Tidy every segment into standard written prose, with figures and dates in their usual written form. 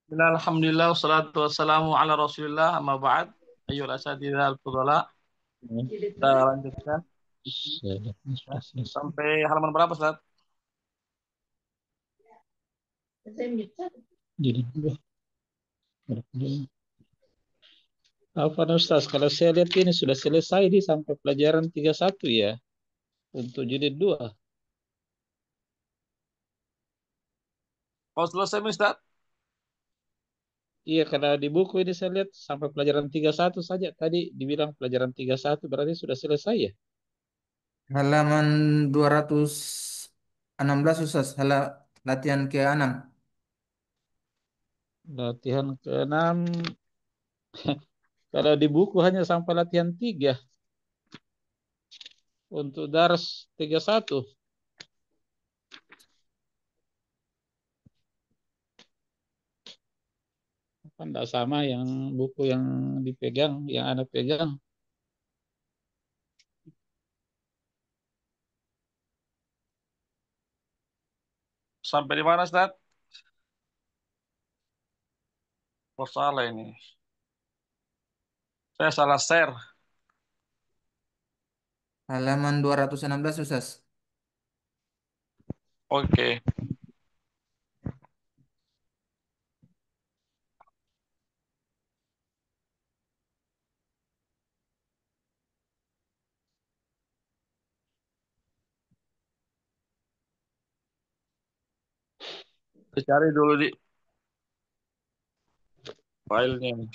Alhamdulillah, wassalatu wassalamu ala rasulillah, amma ba'd. Ayyul asatidha al-fudala. Kita lanjutkan. Ya. Sampai halaman berapa, Ustaz? Jadi dua. Apa Ustaz? Kalau saya lihat ini sudah selesai di sampai pelajaran 31 ya untuk jilid 2. Kalau selesai, Ustaz? Iya, karena di buku ini saya lihat sampai pelajaran 31 saja. Tadi dibilang pelajaran 31 berarti sudah selesai ya? Halaman 216 Ustaz, latihan ke-6. Latihan ke-6 kalau di buku hanya sampai latihan 3 untuk dars 31. Kan tidak sama yang buku yang dipegang, yang Anda pegang. Sampai di mana, Ustaz? Oh, salah ini. Saya salah share. Halaman 216 Ustaz. Oke. Kita cari dulu di filenya.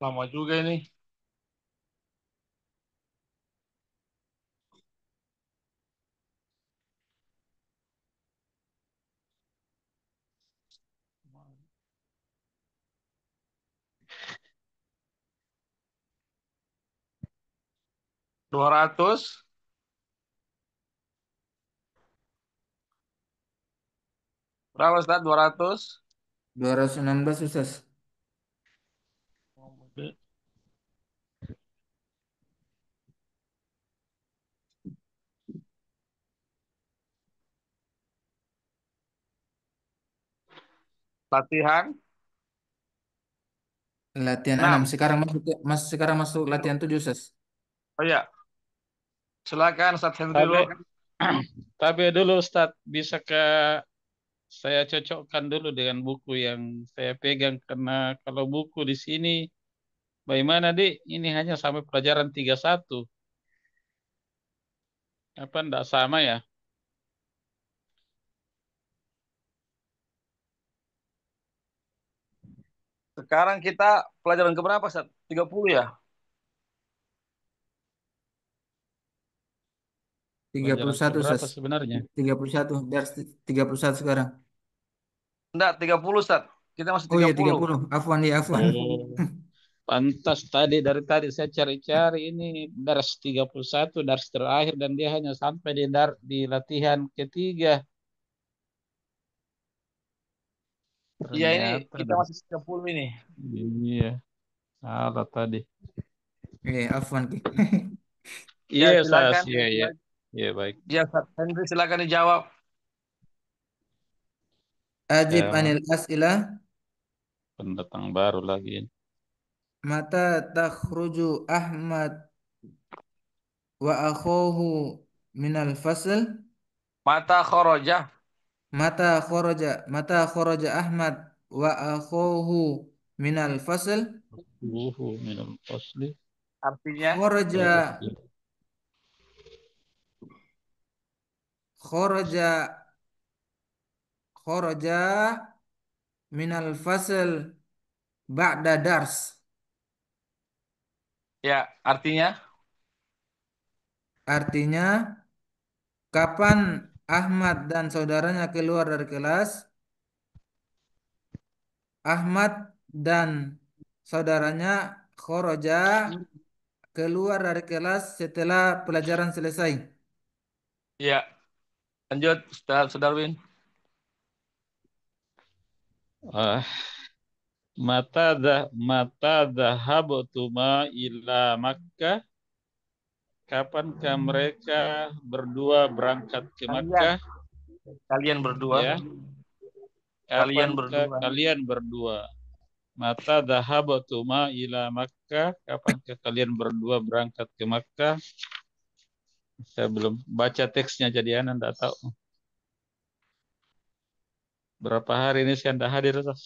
Lama juga ini. Dua ratus. Berapa, Ustaz? 200. 216 Ustaz. Latihan Latihan 6. 6. Sekarang masuk latihan 7 Ustaz. Oh ya, silakan Ustaz Henry Tapi dulu. tapi dulu Ustaz bisa ke saya cocokkan dulu dengan buku yang saya pegang karena kalau buku di sini bagaimana Dik? Ini hanya sampai pelajaran 31. Apa enggak sama ya? Sekarang kita pelajaran keberapa, Ustaz? 30 ya? Pelajaran 31 keberapa Ustaz. sebenarnya? 31 dars 31 sekarang. Enggak, 30, Ustaz. Kita masih Oh tiga iya puluh. 30. Afwan ya, afwan. Oh, pantas dari tadi saya cari-cari ini dars 31 dars terakhir dan dia hanya sampai di latihan ketiga. Iya, ini Ternyata kita dari masih 30 ini. iya salah tadi. Afwan Ki. Ya, Iya saya silakan. iya iya. Iya baik. Ya, Ustaz Henry silakan dijawab. Ajib Ya anil as'ilah. pendatang baru lagi. Mata takhruju Ahmad wa akhuhu minal fasl. Mata khoroja. Mata kharaja Ahmad wa akhuhu minal fasl. Wuhu minal fasli. Artinya, Kharaja kharaja kharaja minal fasl ba'da dars. ya, artinya, Artinya, kapan Ahmad dan saudaranya keluar dari kelas? Ahmad dan saudaranya kharaja keluar dari kelas setelah pelajaran selesai. ya. Lanjut, Ustaz Sudarwin. Ah, mata dhahabtuma ila Makkah. Kapankah mereka berdua berangkat ke Kalian, Makkah? kalian berdua, Ya, kalian kapankah berdua. kalian berdua? Mata dhahabtuma ila Makkah. Kapankah kalian berdua berangkat ke Makkah? Saya belum baca teksnya jadi Anda enggak tahu. Berapa hari ini saya enggak hadir, Ustaz?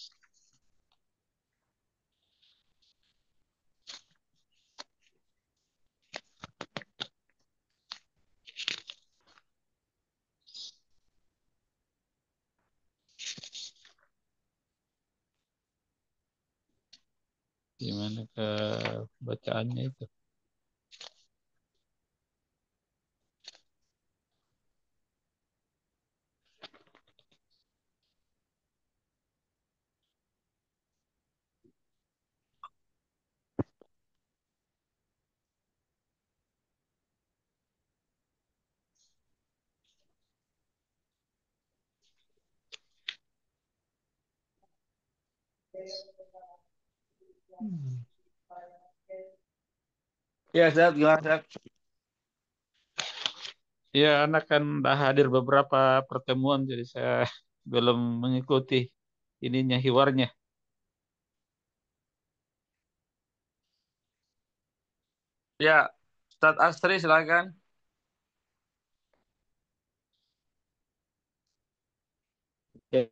Gimana ke bacaannya itu? Ya, Ustaz, gimana, Ustaz? Ya, anak kan enggak hadir beberapa pertemuan jadi saya belum mengikuti ininya hiwarnya. Ya, Ustaz Astri silakan. Ya.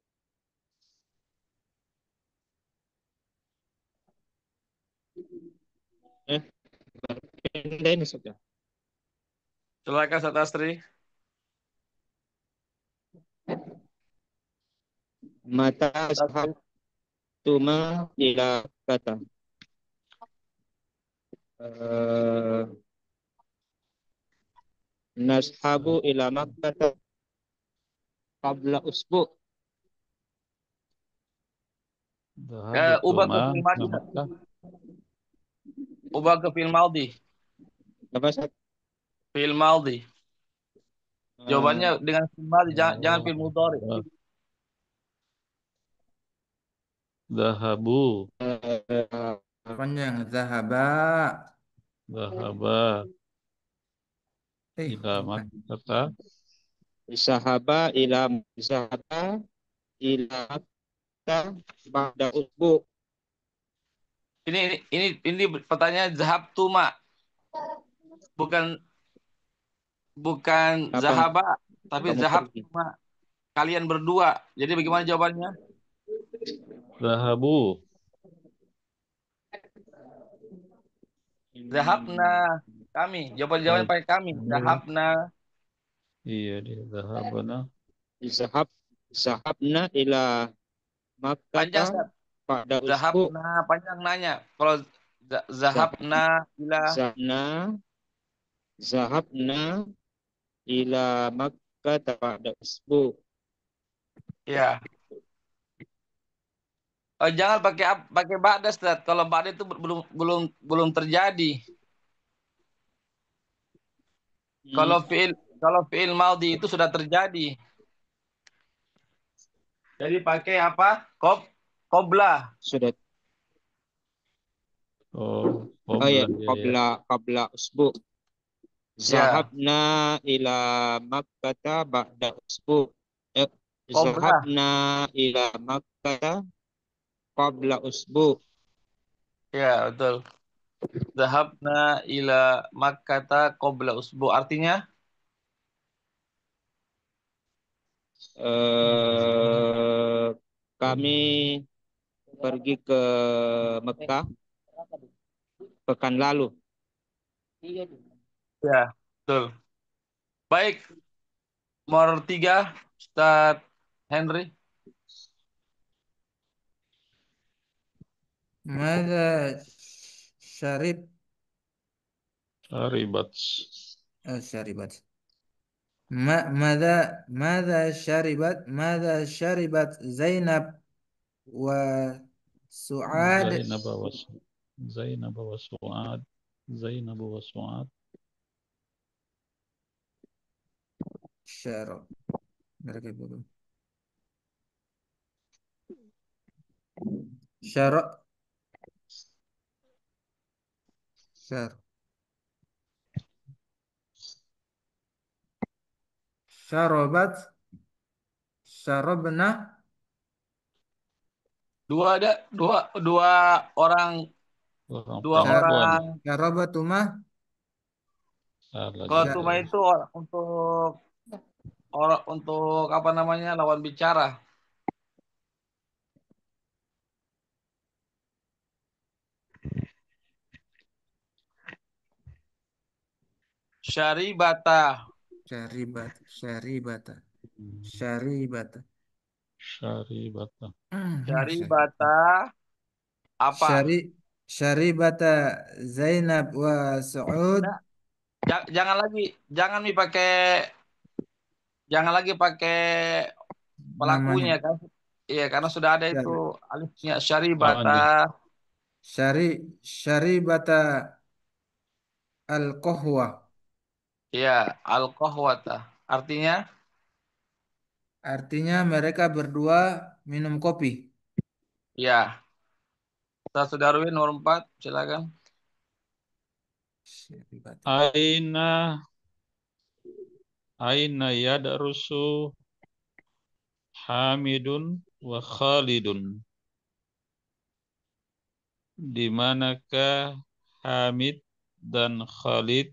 Eh, ini sudah. Silakan Ustaz Astri. Mata Ustaz sahab Astri. tuma ila kata. Eh, Nashabu ila Makkah qabla usbu. Ubah ke Dhahabtuma film Madi, ila Ustaz. Makkah. Ubah ke film Maldi. Apa Ustaz? Film Maldi. Jawabannya Eh, dengan film Maldi, jangan Oh, film Mudhari. Dhahabu, eh, Panjang zahaba. dhahaba ila Bukan. Makkah. Zahaba ila Makkah ba'da usbu. Ini pertanyaan Zahab Tuma, bukan bukan Kapan Zahaba, tapi kamu Zahab pergi? Tuma. Kalian berdua. Jadi bagaimana jawabannya? Dhahabu, Zahabna, kami. Jawaban pakai kami. Zahabna. iya dia dhahabana. Zahab Zahabna ila Panjang, Makkah Ustaz. ba'da usbu. Zahabna, panjang nanya. Kalau Zahabna ila, Zahna Zahabna ila Makkah ba'da usbu. ya. Oh, jangan pakai ba'da, Ustaz. Kalau ba'da itu belum terjadi. Kalau Hmm, fiil maudi itu sudah terjadi. Jadi pakai apa? Qobla. sudah. Oh, Oh ya, qabla dia ya. qabla usbu. Ya, Zahabna ila Makkah ba'da usbu. Eh, qobla. Zahabna ila Makkah qabla usbu. Ya, betul. Zahabna ila Makkata qabla usbu. Artinya, Eh, kami pergi ke Mekah pekan lalu. Ya, betul. Baik, nomor 3, Ustadz Henry. ماذا شرب Ribat. شربت ماذا شربت زينب وسعاد Zainab wa Su'ad. Zainab wa Su'ad. شرب mereka dulu شرب شرب شربت شربنا Dua orang Orang dua perempuan. orang. شربتما Salah Kalau juga. tuma itu untuk apa namanya, lawan bicara. Syaribata. شربت Hmm. شربت Syaribata. Syaribata apa? Syaribata Zainab wa Su'ud Nah, jangan lagi pakai pelakunya namanya kan? Iya, karena sudah ada itu Syari alifnya Oh, syaribata. Syaribata al-qahwa Iya, al-qahwata. Artinya, artinya mereka berdua minum kopi. ya. Ustaz Sudarwin nomor 4, silakan. Syaribata Aina yadrusu Hamidun wa Khalidun. Di manakah Hamid dan Khalid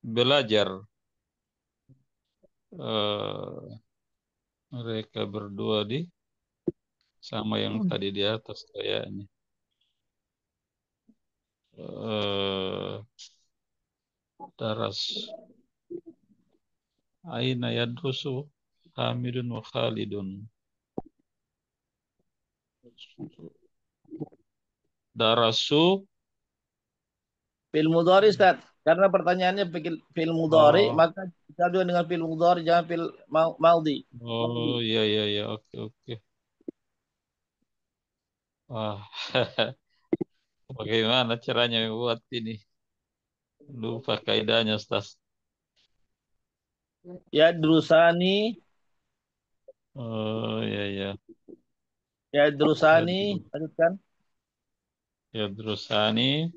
belajar? Eh, mereka berdua sama yang tadi di atas kayaknya. Daras. Aina yadrusu Hamidun wa Khalidun. Darasu. Fil mudhari, Ustaz. Karena pertanyaannya fil mudhari, Oh, maka kita juga dengan fil mudhari, jangan fil maldi. oh, iya, oke. Wah, bagaimana caranya membuat ini? Lupa kaidahnya, Ustaz. Ya drusani, Oh, iya. ya Ya, drusani, lanjutkan. ya Drusani.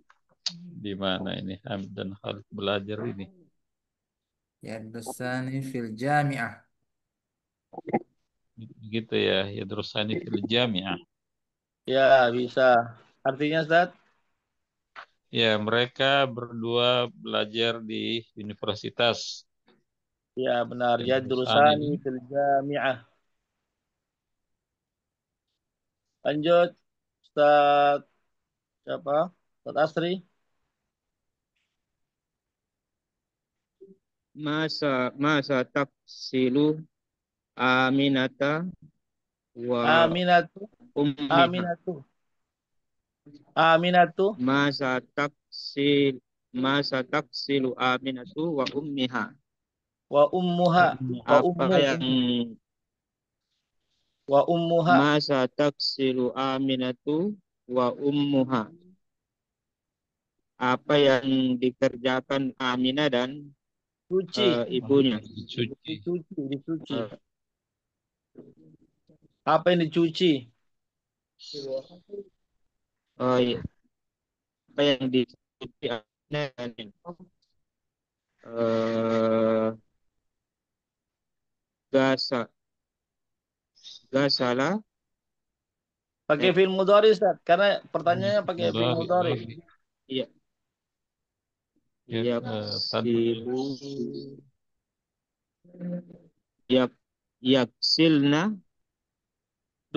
Di mana ini Hamid dan Khalid belajar ini? Yadusani fil jami'ah. Gitu ya, ya Drusani fil Jami'ah. Ya, bisa. Artinya, Ustaz? Ya, mereka berdua belajar di universitas. Ya, benar. Ya Ya Drusani drusani ini. fil jami'ah. Lanjut, Ustaz siapa? Ustaz Asri. Masa taksilu Aminata wa Aminatu, ummiha. Aminatu, Aminatu, Masa taksil Masa taksilu Aminatu wa ummiha. wa ummuha, wa Apa ummu, yang wa ummuha. Masa taksilu Aminatu wa ummuha. Apa yang dikerjakan Aminah dan Cuci, ibunya. Dicuci. dicuci. Eh, Apa yang dicuci? oh iya. Apa yang dicuci Aminah dan eh, gasa gasala Pakai eh fi'il mudhari, Ustaz. Karena pertanyaannya pakai fi'il mudhari. Lari. iya Ya, yaksibu yak yaksilna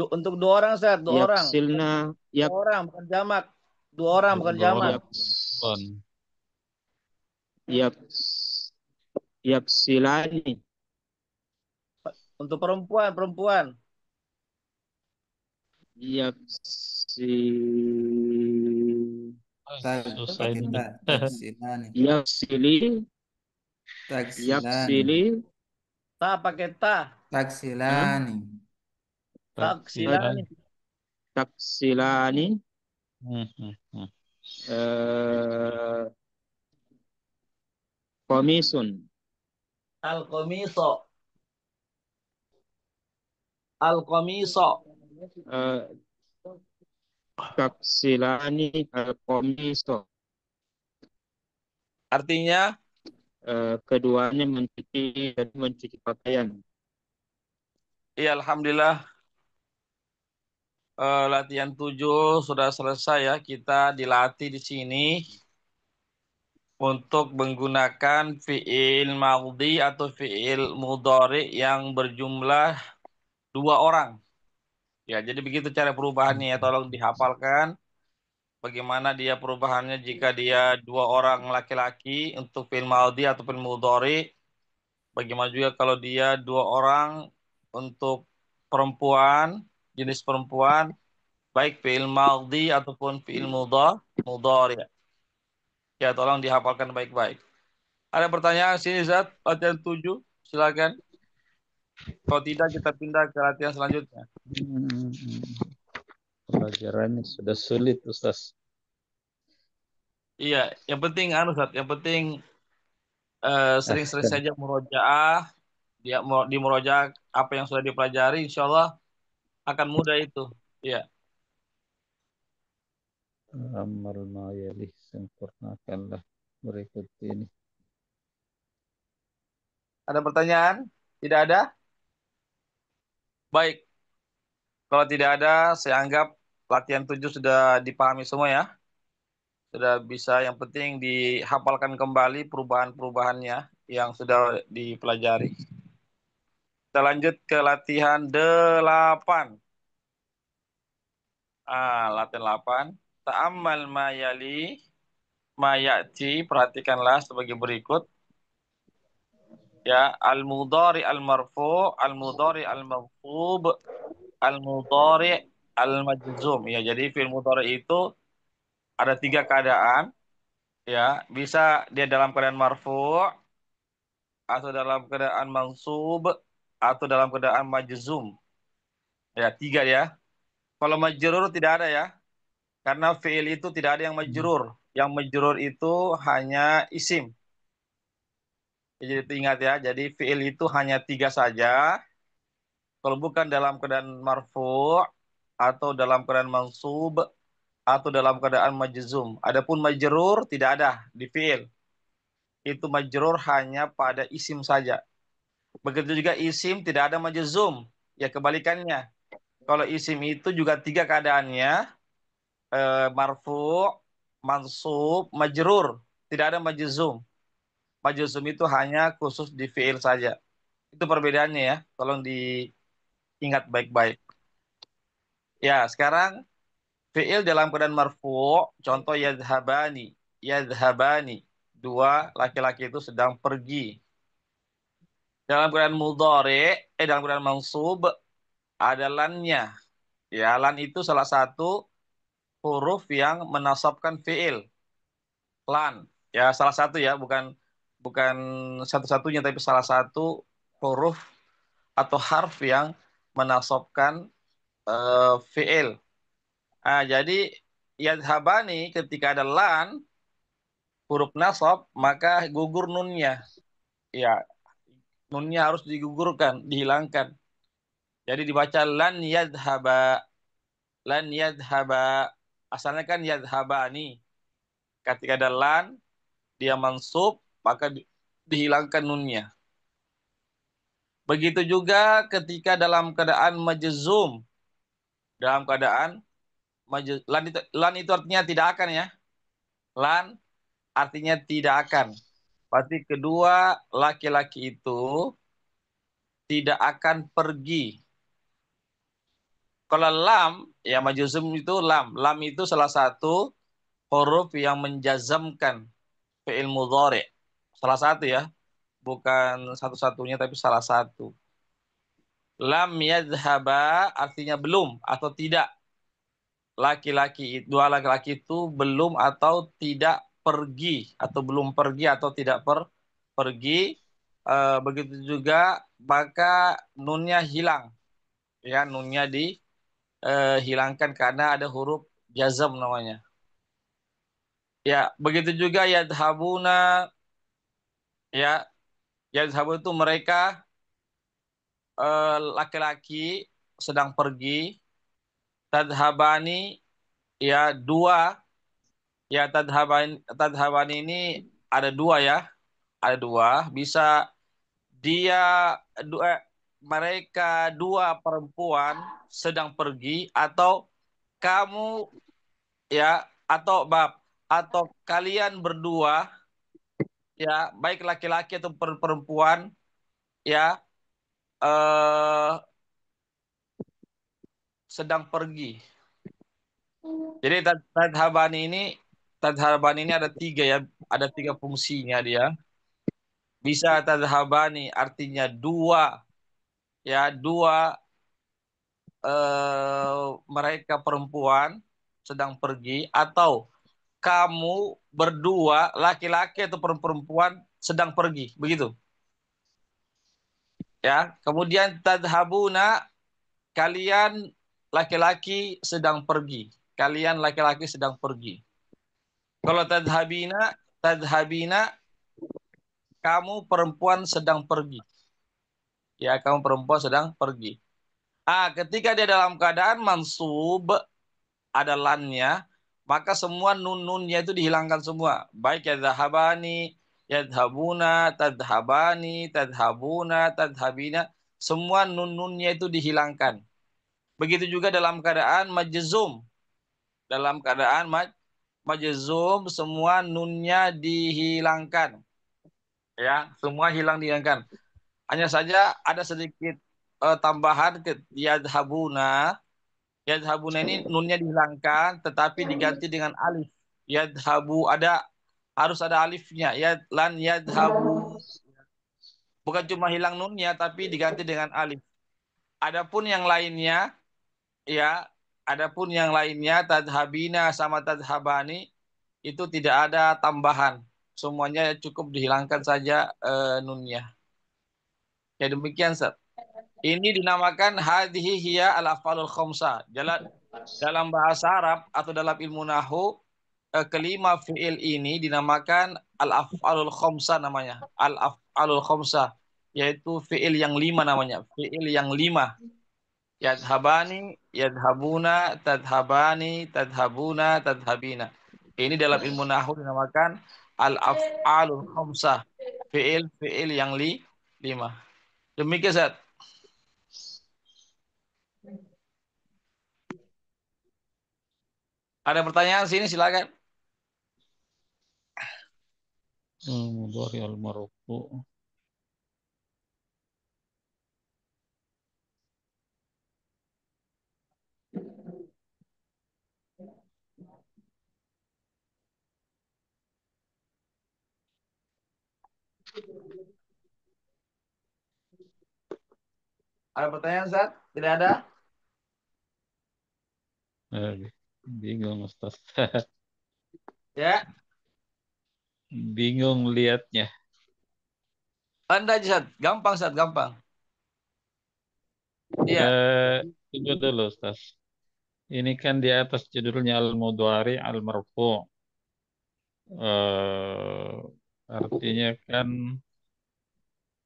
Untuk dua orang, Ustaz. Dua orang. Yaksilna, Dua orang, bukan jamak. Dua orang, bukan Dua orang jamak. perempuan. yaks, yaksilani, Untuk perempuan, perempuan. yaksi, Susah Pakai ini nih. tak taksilani. yaksili, Taksilani. yaksili, Ta pakai ta. Hah? Taksilani. Taksilani. Taksilani, Hmm, hmm, hmm. eh, komisun, Al-Qamiso. Al-Qamiso. eh, taksilani, komiso. Artinya, Keduanya mencuci pakaian. iya Alhamdulillah latihan 7 sudah selesai ya. Kita dilatih di sini untuk menggunakan fiil maudhi atau fiil mudhari yang berjumlah dua orang. Ya, jadi begitu cara perubahannya ya. Tolong dihafalkan bagaimana dia perubahannya jika dia dua orang laki-laki untuk fiil maudhi atau fiil mudhari. Bagaimana juga kalau dia dua orang untuk perempuan, jenis perempuan, baik fiil maudhi ataupun fiil mudhari. Ya, tolong dihafalkan baik-baik. Ada pertanyaan sini Zat, latihan 7, silakan. Kalau tidak kita pindah ke latihan selanjutnya. Hmm. Pelajarannya sudah sulit, Ustaz. Iya, yang penting anu Zat, yang penting sering-sering Ahsan. saja murojaah, dia di murojaah apa yang sudah dipelajari, insya Allah akan mudah itu. Iya. Amal ma'yalih, sempurnakanlah berikut ini. Ada pertanyaan? Tidak ada? Baik. Kalau tidak ada, saya anggap latihan 7 sudah dipahami semua ya. Sudah bisa, yang penting dihafalkan kembali perubahan-perubahannya yang sudah dipelajari. Kita lanjut ke latihan 8. Latihan 8. Ta'ammal mayati, perhatikanlah sebagai berikut. Ya, al-mudhari al-marfu, al-mudhari al-mansub, al-mudhari al-majzum. Ya, jadi fi'il mudhari itu ada 3 keadaan. Ya, bisa dia dalam keadaan marfu, atau dalam keadaan mansub, atau dalam keadaan majzum. Ya, 3 ya. Kalau majrur tidak ada ya. Karena fi'il itu tidak ada yang majrur. Yang majrur itu hanya isim. Jadi itu ingat ya. Jadi fi'il itu hanya 3 saja. Kalau bukan dalam keadaan marfu, atau dalam keadaan mansub, atau dalam keadaan majzum. Adapun majrur tidak ada di fi'il. Itu majrur hanya pada isim saja. Begitu juga isim tidak ada majzum. Ya kebalikannya. Kalau isim itu juga 3 keadaannya, marfu, mansub, majrur. Tidak ada majzum. Majzum itu hanya khusus di fi'il saja. Itu perbedaannya ya. Tolong diingat baik-baik. Ya, sekarang fi'il dalam keadaan marfu, contoh yadhabani. Yadhabani. Dua laki-laki itu sedang pergi. Dalam keadaan mudhari, dalam keadaan mansub, ada lannya. Ya, lan itu salah satu huruf yang menasabkan fi'il. Lan. Ya, salah satu ya, bukan bukan satu-satunya, tapi salah satu huruf atau harf yang menasabkan fi'il. Jadi yadhabani ketika ada lan, huruf nasab, maka gugur nunnya. Ya, nunnya harus digugurkan, dihilangkan. Jadi dibaca lan yadhaba. Lan yadhaba. Asalnya kan yadhabani. Ketika ada lan, dia mansub, maka dihilangkan nunnya. Begitu juga ketika dalam keadaan majzum. Dalam keadaan lan itu artinya tidak akan ya. Lan artinya tidak akan. Berarti kedua laki-laki itu tidak akan pergi. Kalau lam, ya majzum itu lam. Lam itu salah satu huruf yang menjazamkan fi'il mudhari. Salah satu ya, bukan satu-satunya tapi salah satu. Lam yadhhaba artinya belum atau tidak. Dua laki-laki itu belum atau tidak pergi atau belum pergi atau tidak pergi. Begitu juga maka nunnya hilang, ya nunnya dihilangkan karena ada huruf jazam namanya. Ya, begitu juga yadhabuna, ya yadhabu itu mereka laki-laki sedang pergi. Tadhabani, ya dua, ya tadhabani ini ada dua ya, ada dua. Bisa dia dua, mereka dua perempuan sedang pergi atau kamu, ya, atau bab, atau kalian berdua, ya baik laki-laki atau perempuan, ya eh, sedang pergi. Jadi tadhabani ini ada tiga ya, ada tiga fungsinya dia. Bisa tadhabani artinya dua, ya dua mereka perempuan sedang pergi atau kamu berdua laki-laki atau perempuan sedang pergi, begitu. Ya, kemudian tadhabuna kalian laki-laki sedang pergi. Kalian laki-laki sedang pergi. Kalau tadhabina kamu perempuan sedang pergi. Ya, kamu perempuan sedang pergi. Ketika dia dalam keadaan mansub ada lannya, maka semua nun-nunnya itu dihilangkan semua. Baik yadhahabani, yadhabuna, tadhabani, tadhabuna, tadhabina, semua nun-nunnya itu dihilangkan. Begitu juga dalam keadaan majzum. Dalam keadaan majzum semua nunnya dihilangkan. Ya, semua dihilangkan. Hanya saja ada sedikit tambahan ke yadhabuna. Yadhabuna ini nunnya dihilangkan tetapi diganti dengan alif. Yadhabu harus ada alifnya. Lan yadhabu. Bukan cuma hilang nunnya tapi diganti dengan alif. Adapun yang lainnya, ya, adapun yang lainnya tadhabina sama tadhabani itu tidak ada tambahan. Semuanya cukup dihilangkan saja nunnya. Ya demikian, Sir. Ini dinamakan hadhihi hiya al-af'alul khamsah. Dalam bahasa Arab atau dalam ilmu nahwu, kelima fiil ini dinamakan al-af'alul khamsah namanya. Al-af'alul khamsah yaitu fiil yang lima namanya. Fiil yang lima. Yadhabani, yadhabuna, tadhabani, tadhabuna, tadhabina. Ini dalam ilmu nahwu dinamakan al-af'alul khamsah. Fiil-fiil yang lima. Demikian, Ustaz. Ada pertanyaan sini silakan. Mudhari al-marfu. Ada pertanyaan, Ustaz? Tidak ada? Bingung Ustaz. Ya. Bingung lihatnya. Anda aja, Ustaz. Gampang, Ustaz. Gampang. Iya. Tunggu dulu Ustaz. Ini kan di atas judulnya al-mudhari al-marfu. Eh, Artinya kan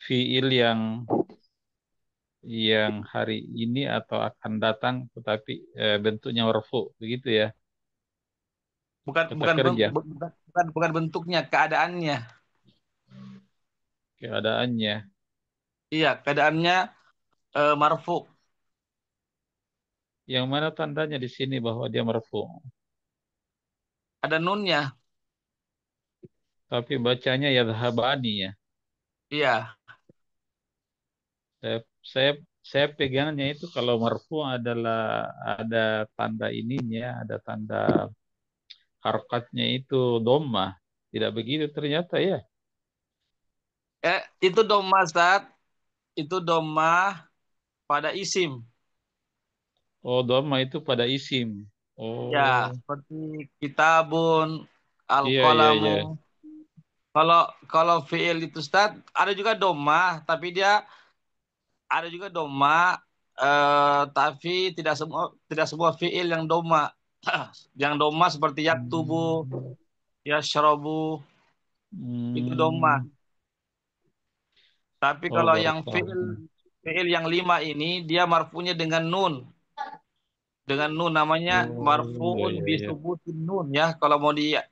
fiil yang hari ini atau akan datang tetapi bentuknya marfu, begitu ya. Bukan Kata bukan kerja bukan bentuknya, keadaannya. keadaannya. Iya, keadaannya marfu. Yang mana tandanya di sini bahwa dia marfu? Ada nunnya. Tapi bacanya yadhhabani ya. Iya. Saya saya pegangannya itu kalau marfu adalah ada tanda ininya, ada tanda harokatnya itu domah. Tidak begitu ternyata ya. Itu domah, Ustaz. Itu domah pada isim. Oh, domah itu pada isim. Ya, Oh, seperti kitabun, iya, iya, al-qalamu. iya. Kalau kalau fiil itu Ustaz, ada juga domah, tapi dia ada juga domah, tapi tidak semua fiil yang domah. Yang domah seperti yaktubu, Hmm, yashrabu, itu domah. hmm. Tapi Oh, kalau baru yang tahu. fiil fiil yang 5 ini dia marfunya dengan nun. Dengan nun namanya Oh, iya, marfuun iya, iya. bisubutin nun ya. Kalau mau di Iya,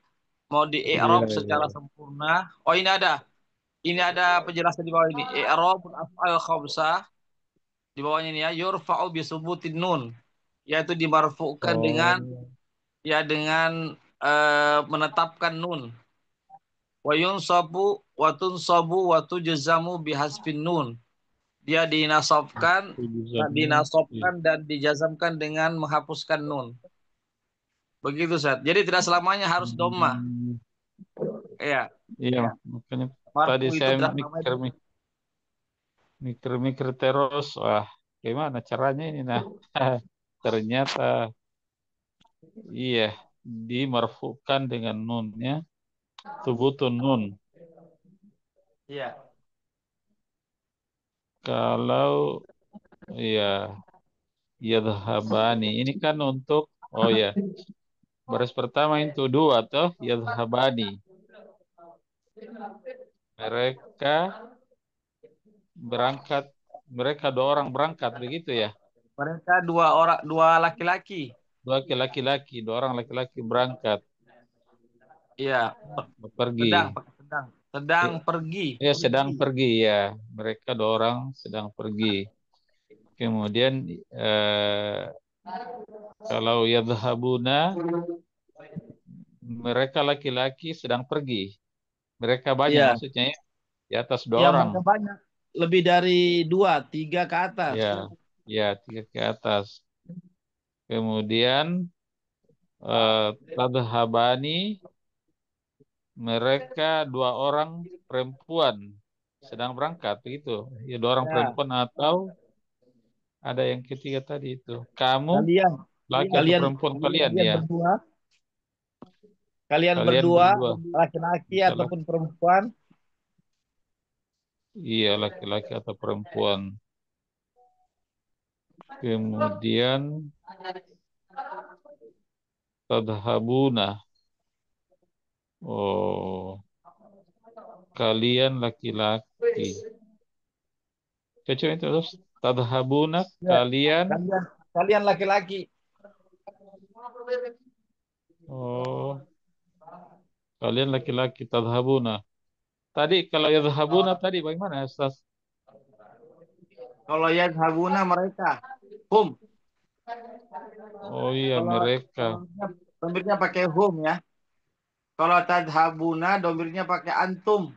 i'rab iya. secara sempurna. Oh, ini ada. Ini ada penjelasan di bawah ini. I'rabul af'al khamsah di bawahnya ini ya. Yurfa'u bisubutin nun. Yaitu dimarfukan dengan Oh, ya dengan menetapkan nun. Wa yunsabu wa tunsabu wa tujzamu bihasfin nun. Dia tujuh jamu. Iya. dan dijazamkan dengan menghapuskan nun. Begitu, Ustaz. Jadi tidak selamanya harus domah. Hmm, Iya, iya, makanya tadi marfu itu saya tidak selamanya mikir, domah. mikir terus. Wah, gimana caranya ini? Nah, ternyata iya, dimarfukan dengan nunnya. Tubutun nun. Iya. Kalau ya yadhabani ini kan untuk oh ya baris pertama itu dua toh yadhabani mereka berangkat mereka dua orang berangkat begitu ya Mereka dua orang, dua laki-laki. dua laki-laki dua orang laki-laki berangkat Iya, pergi sedang ya, pergi, ya sedang pergi. pergi ya mereka dua orang sedang pergi kemudian eh, kalau yadhabuna mereka laki-laki sedang pergi mereka banyak Iya, maksudnya ya di atas dua iya orang mereka banyak, lebih dari dua, tiga ke atas. ya ya tiga ke atas kemudian tadhabani mereka dua orang perempuan sedang berangkat begitu ya dua orang Ya, perempuan atau ada yang ketiga tadi itu kamu kalian, laki atau kalian, perempuan kalian kalian ya berdua, kalian kalian berdua, berdua laki-laki bisa ataupun perempuan. iya laki-laki atau perempuan kemudian tadhabuna oh kalian laki-laki cocok itu terus tadhabuna Ya, kalian kalian laki-laki. oh kalian laki-laki tadhabuna tadi kalau yadhabuna tadi bagaimana Ustaz Kalau yazhabuna mereka, hum. oh iya Kalau mereka domirnya pakai hum ya. Kalau tadhabuna domirnya pakai antum.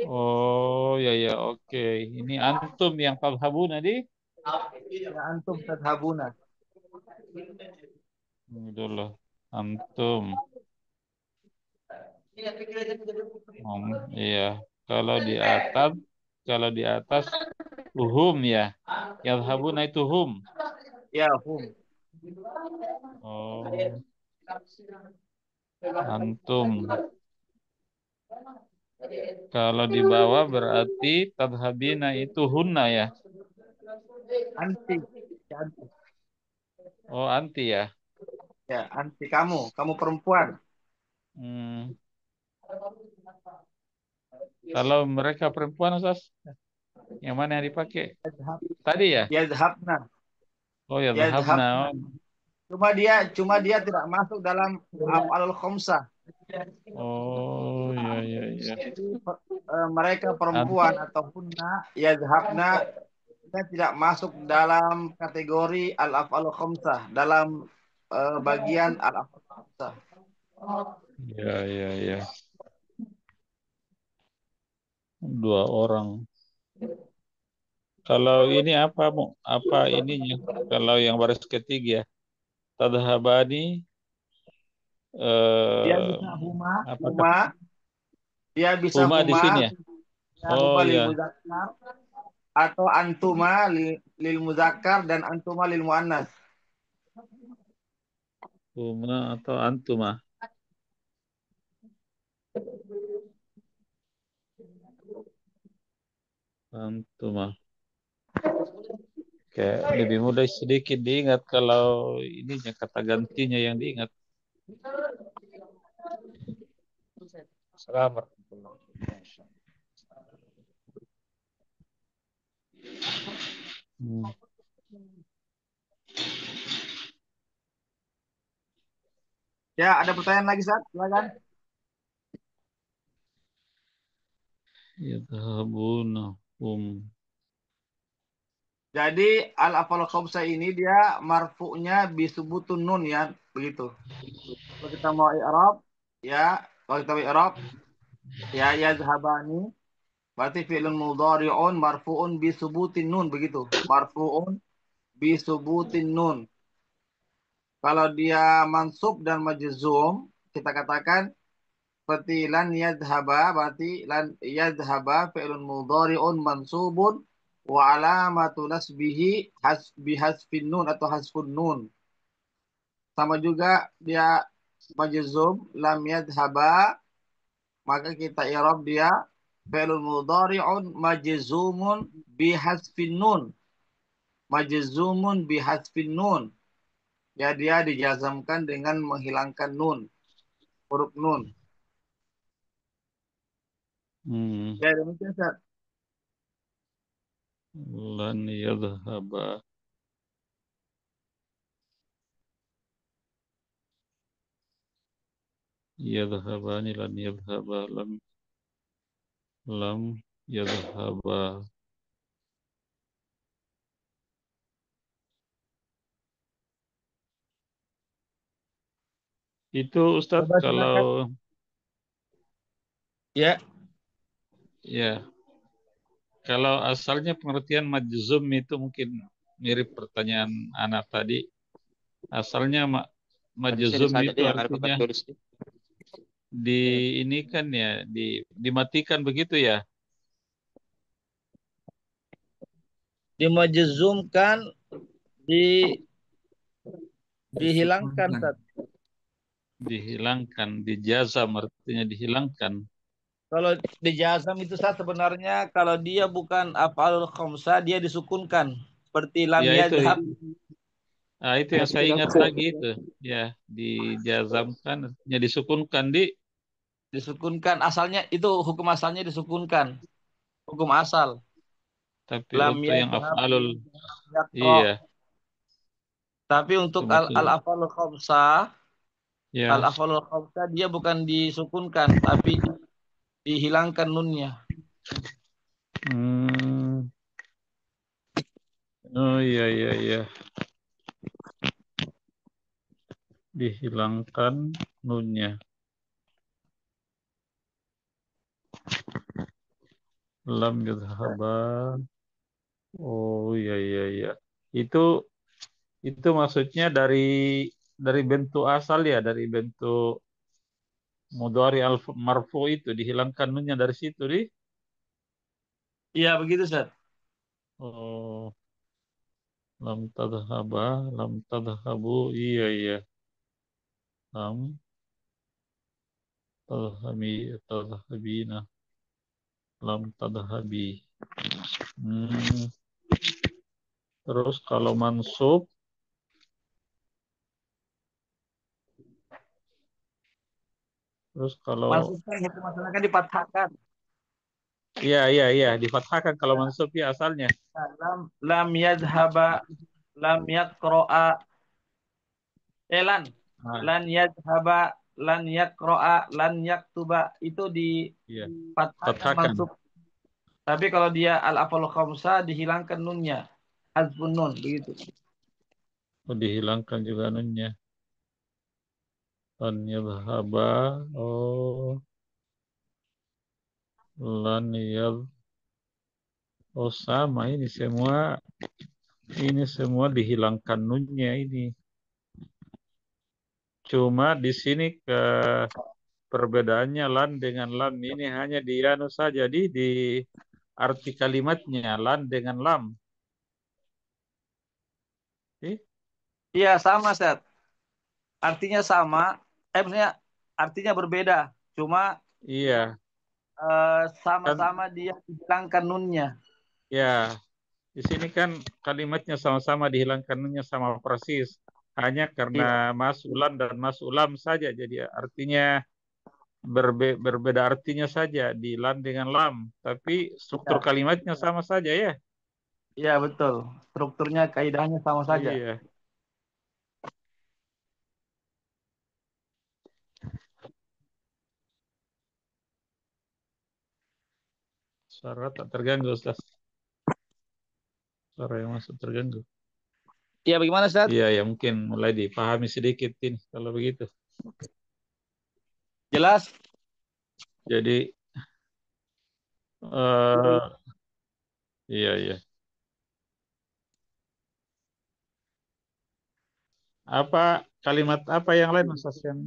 oh ya ya oke ini antum yang tadhabuna di Ya, antum tadhabuna. dulu antum iya kalau di atas kalau di atas hum ya yadhabuna itu hum Ya, hum. oh antum kalau di bawah berarti tadhabina itu hunna ya Anti. Ya, anti. oh anti ya Ya, anti kamu. Kamu perempuan. hmm. Kalau mereka perempuan Ustaz yang mana yang dipakai Yazhab, tadi ya yazhabna. oh ya dhahabna Yazhabna. Cuma dia tidak masuk dalam af'alul khamsah. oh ya ya ya Jadi mereka An- perempuan atau hunna yazhabna dia tidak masuk dalam kategori al-af'alul khamsah, dalam bagian al-af'alul khamsah. ya ya ya dua orang Kalau ini apa Mu? Apa ininya? Kalau yang baris ketiga, tadhabani Dia eh bisa huma, apa huma, dia bisa huma di huma, sini ya? ya Oh huma lil ya, muzakkar atau antuma lil muzakkar dan antuma lil muannas. huma atau antuma. Antuma. Kayak lebih mudah sedikit diingat kalau ininya kata gantinya yang diingat. Selamat. Hmm. Ya, ada pertanyaan lagi, Sat? Silakan. Yadhabuna hum. Jadi al-afal khamsah ini dia marfu'nya bisubutun nun ya, begitu. Kalau kita mau i'rab, ya, kalau kita mau i'rab, ya yazhabani berarti fi'lun mudhari'un marfu'un bisubutin nun, begitu. Marfu'un bisubutin nun. Kalau dia mansub dan majzum, kita katakan seperti lan yadhaba, berarti lan yadhaba fi'lun mudhari'un mansubun wa alamatu nasbihi hasbin nun atau hasfun nun. Sama juga dia majzum lam yadhaba, maka kita i'rab dia fi'lun mudhari'un majzumun bihasfin nun. Majzumun bihasfin nun. Ya dia dijazamkan dengan menghilangkan nun, huruf nun. Hmm. Ya demikian Ustaz. Lan yadhhaba. Yadhhabani lan yadhhaba lam yadhhaba. Itu Ustadz Coba kalau silakan. Ya. ya kalau asalnya pengertian majzum itu mungkin mirip pertanyaan anak tadi. Asalnya Ada sini majzum saja itu dia yang ada pakai artinya tulis. di ini kan ya dimatikan begitu ya. Dimajzumkan, di dihilangkan Disukunkan. Ustaz. Dihilangkan, dijazam artinya dihilangkan. Kalau di jazam itu Ustaz sebenarnya kalau dia bukan af'alul khamsah dia disukunkan. Seperti lam Ya yadhhab itu yang saya ingat lagi itu. Ya, dijazamkan artinya disukunkan disukunkan, asalnya itu hukum asalnya disukunkan. Hukum asal. tapi Lam untuk yang yadhhab af'alul yaqra. iya, Tapi untuk kebetulan al-af'alul khamsah, ya. al-af'alul khamsah dia bukan disukunkan tapi dihilangkan nunnya. Hmm. Oh iya iya iya, dihilangkan nunnya. Lam yadhhaba. Oh iya iya iya. Itu itu maksudnya dari bentuk asal ya, dari bentuk mudhari al marfu itu dihilangkan nunnya dari situ di. Iya begitu Ustaz. Oh, lam tadhhaba, lam tadhhabu. Iya iya. Lam tadhhabi, tadhhabina, lam tadhhabi. Hmm. Terus kalau mansub, terus kalau Maksudnya hukum asalnya kan dipatahkan. iya iya iya difathahkan kalau mansub ya asalnya. Lam yadhhaba lam yaqra'a lan Nah, lan yadhhaba lan yaqra'a lan yaktuba itu iya. dipatahkan Fathahkan. mansub. Tapi kalau dia al-afal khamsah dihilangkan nunnya. Hazfun nun begitu. Oh, dihilangkan juga nunnya. Lan yadhhaba. Oh, lan Oh sama ini semua dihilangkan nunnya ini. Cuma di sini perbedaannya lan dengan lam ini hanya di anu saja di arti kalimatnya lan dengan lam. Eh, Iya, sama, Ustaz. Artinya sama, maksudnya artinya berbeda. Cuma iya kan sama-sama dia hilangkan nunnya. ya di sini kan kalimatnya sama-sama dihilangkan nunnya sama persis. Hanya karena Iya, mas ulan dan mas ulam saja jadi artinya berbeda artinya saja di lan dengan lam, tapi struktur iya, kalimatnya sama saja ya. iya betul. Strukturnya, kaidahnya sama saja. Iya, suara tak terganggu, Ustaz. Suara yang masuk terganggu. Iya, bagaimana, Ustaz? Iya, ya mungkin mulai dipahami sedikit ini kalau begitu. Jelas? Jadi, eh iya, iya. Apa kalimat apa yang lain, Ustaz, yang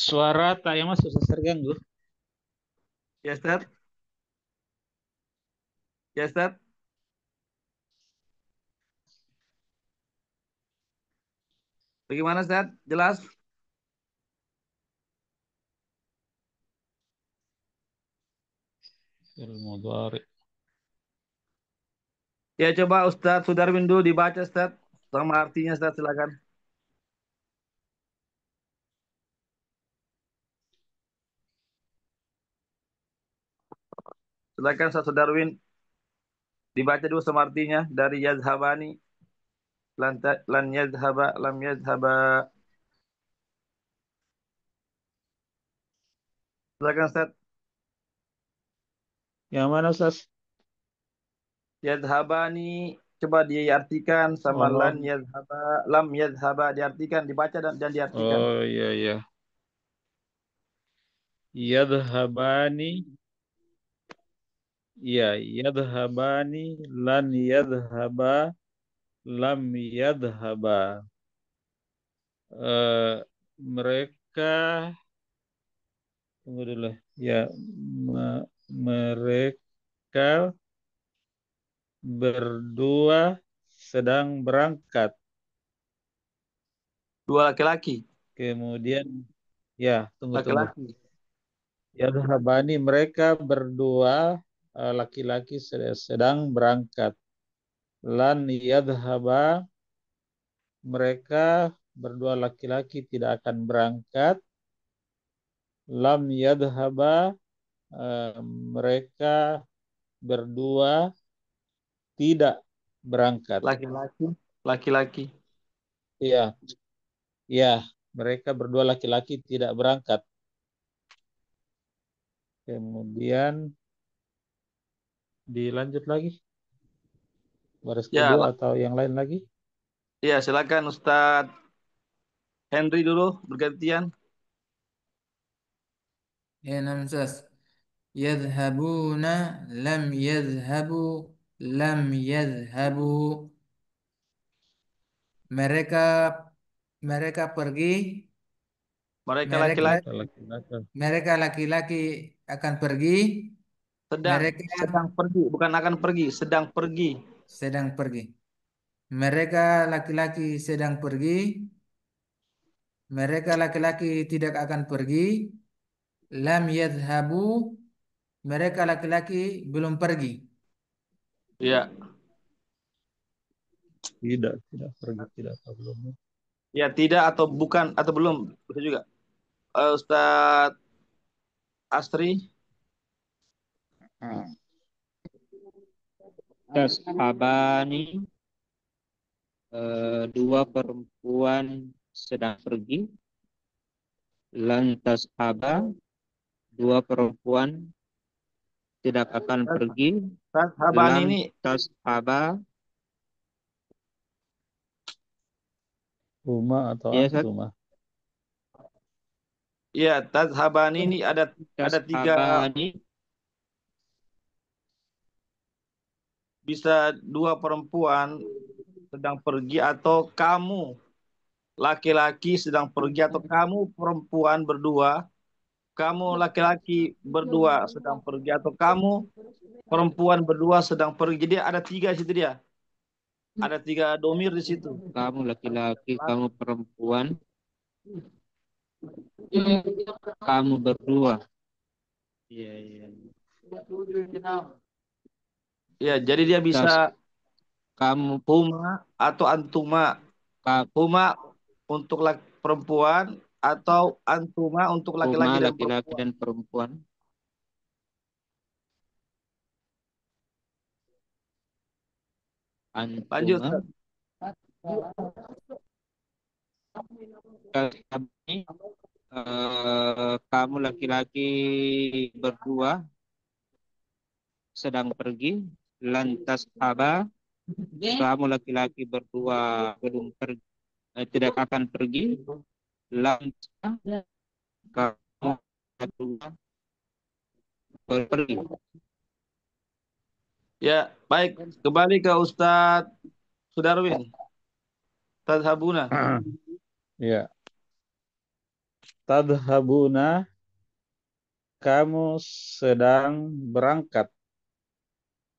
suara tak yang masuk Ustaz, terganggu? Ya, Ustaz? Ya, Ustaz? Bagaimana, Ustaz? Jelas? Ilmu dhari. Ya, coba Ustaz Sudarwin dulu dibaca, Ustaz. Sama artinya, Ustaz, silakan. Silakan, Ustaz Sudarwin. Dibaca dulu sama artinya. Dari yazhabani. Lan yazhaba, lam yazhaba. Silakan, Ustaz. Yang mana, Ustaz? Yazhabani. Coba diartikan sama lan Oh, yazhaba, lam yazhaba. Diartikan, dibaca dan diartikan. oh iya, iya. Yadhabani, iya, yadhabani, lan yadhaba, lam yadhaba. Eh, mereka, tunggu dulu. Ya, mereka berdua sedang berangkat. Dua laki-laki. Kemudian, ya, tunggu. Laki-laki. Yadhabani, mereka berdua laki-laki sedang berangkat. Lan yadhaba, mereka berdua laki-laki tidak akan berangkat. Lam yadhaba, eh, mereka berdua tidak berangkat. Laki-laki. Laki-laki. Iya, iya, mereka berdua laki-laki tidak berangkat. Kemudian dilanjut lagi, baris Ya, kedua atau yang lain lagi? ya, silakan Ustaz Henry dulu bergantian. Ya, nam Ustaz. Yadhabuna, lam yadhabu, lam yadhabu. Mereka mereka pergi, Mereka mereka laki-laki Mereka laki-laki. mereka laki-laki akan pergi, mereka sedang pergi, bukan akan pergi, sedang pergi. sedang pergi. Mereka laki-laki sedang pergi, mereka laki-laki tidak akan pergi. Lam yadhabu, mereka laki-laki belum pergi. Ya, Tidak pergi, tidak atau belum. ya tidak atau bukan atau belum bisa juga. Ustaz Astri, Tashabani, dua perempuan sedang pergi. Lantas haba, dua perempuan tidak akan pergi. Ustaz Habani Lam ini, tashaba, Rumah atau ya Ustaz? antuma. ya Tazhabani ini ada tiga Tashabani, bisa dua perempuan sedang pergi atau kamu laki-laki sedang pergi atau kamu perempuan berdua, kamu laki-laki berdua sedang pergi atau kamu perempuan berdua sedang pergi. Jadi ada tiga di situ dia. Ada tiga domir di situ. Kamu laki-laki, kamu perempuan, kamu berdua. Iya, iya. Ya, jadi dia bisa Tas kamu huma atau antuma. ka- Huma untuk laki perempuan atau antuma untuk Huma laki-laki dan laki-laki perempuan. dan perempuan. Lanjut, Antuma Ustaz. kami kamu laki-laki berdua sedang pergi. Lantas haba kamu laki-laki berdua belum pergi, tidak akan pergi. Lantas kamu berdua pergi. Ya, baik. Kembali ke Ustadz Sudarwin. Tadhabuna. Ya, tadhabuna, kamu sedang berangkat.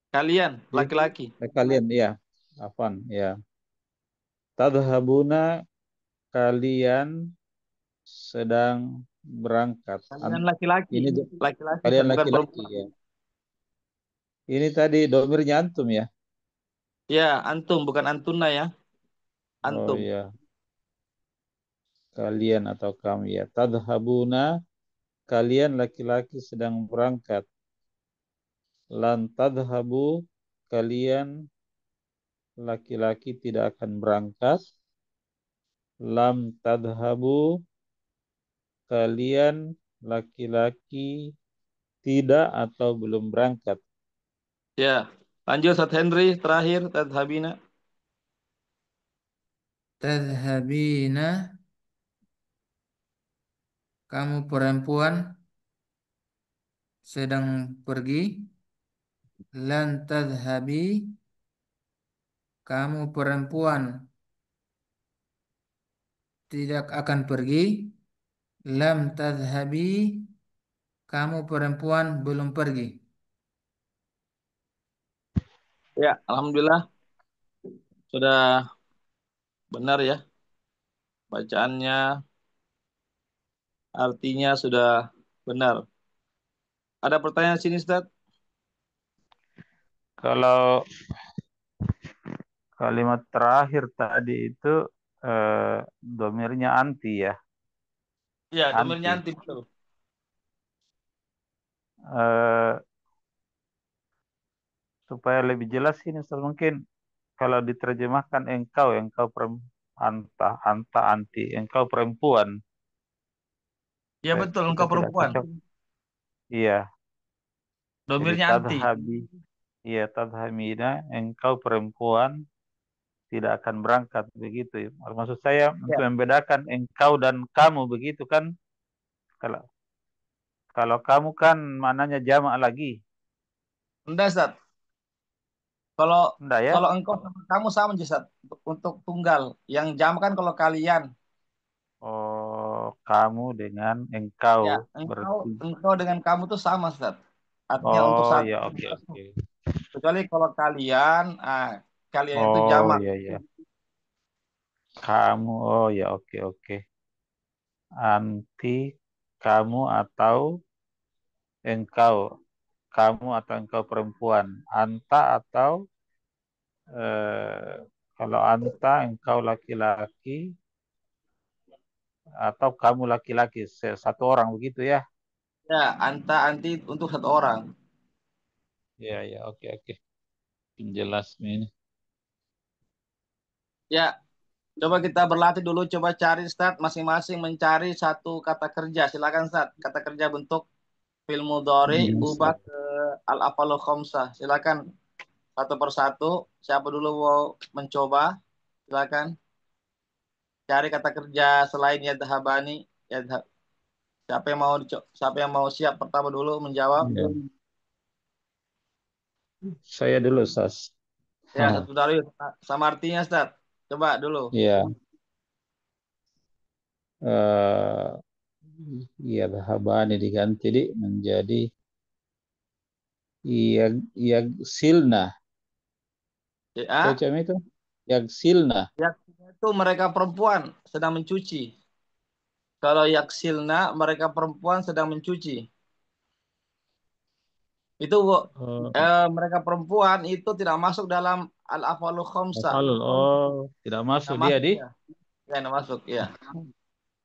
Kalian, laki-laki. Kalian, ya, afwan, ya. Tadhabuna, kalian sedang berangkat. Kalian laki-laki. Ini Laki-laki, kalian bukan laki-laki, perempuan. ya. Ini tadi domirnya antum, ya. Ya, antum, bukan antuna ya. Oh, Antum. ya. Kalian atau kamu, ya. Tadhabuna, kalian laki-laki sedang berangkat. Lan tadhabu, kalian laki-laki tidak akan berangkat. Lam tadhabu, kalian laki-laki tidak atau belum berangkat. Ya, lanjut Ustadz Henry. Terakhir, Tadhabina. Tadhabina, kamu perempuan sedang pergi. Lan tadhabi, kamu perempuan tidak akan pergi. Lam tadhabi, kamu perempuan belum pergi. Ya, Alhamdulillah. Sudah benar ya. Bacaannya, artinya sudah benar. Ada pertanyaan sini, Ustadz? Kalau kalimat terakhir tadi itu domirnya anti, ya. Ya, domirnya Anti. anti, betul. Eh, supaya lebih jelas ini, Ustaz, mungkin kalau diterjemahkan engkau anta anti, engkau perempuan. Ya, betul. Kita Engkau tidak perempuan. cocok. Iya, jadi Domirnya anti. iya tadhamina, engkau perempuan tidak akan berangkat, begitu. Maksud saya Ya, untuk membedakan engkau dan kamu, begitu kan? Kalau kalau kamu kan maknanya jamak lagi. enggak, Ustadz. Kalau Enggak, ya? kalau engkau sama kamu sama, Ustadz. Untuk tunggal. Yang jam kan kalau kalian. Oh, kamu dengan Ya, engkau engkau berarti. engkau dengan kamu tuh sama, Ustadz. Artinya untuk Oh, satu. ya, oke, oke. Kecuali kalau kalian, kalian itu Oh, jamak. iya, iya. Kamu, oh ya, oke, oke. Anti, kamu atau engkau. Kamu atau engkau perempuan. Anta atau, eh, kalau anta, engkau laki-laki, atau kamu laki-laki. Satu orang, begitu ya? Ya, anta anti untuk satu orang. Ya, ya, oke, oke. Jelas ini. Ya, coba kita berlatih dulu. Coba cari Ustadz masing-masing mencari satu kata kerja. Silakan Ustadz. Kata kerja bentuk fi'il mudhari ubah ke al-afalu khamsah. Silakan satu persatu. Siapa dulu mau mencoba? Silakan cari kata kerja selain yadhabani. Yadhab. Siapa yang mau siap pertama dulu menjawab? Ya. Saya dulu, Sas. Ya, satu dari sama artinya, Ustaz. Coba dulu. Ya, eh ya habani diganti di menjadi silna. Ya, Cocoknya itu silna. yaksilna itu mereka perempuan sedang mencuci. Kalau yaksilna mereka perempuan sedang mencuci. Itu Oh, mereka perempuan itu tidak masuk dalam al-afalu khamsah. hafalul. Oh, tidak masuk Tidak dia masuk di. ya. Ya, tidak masuk ya.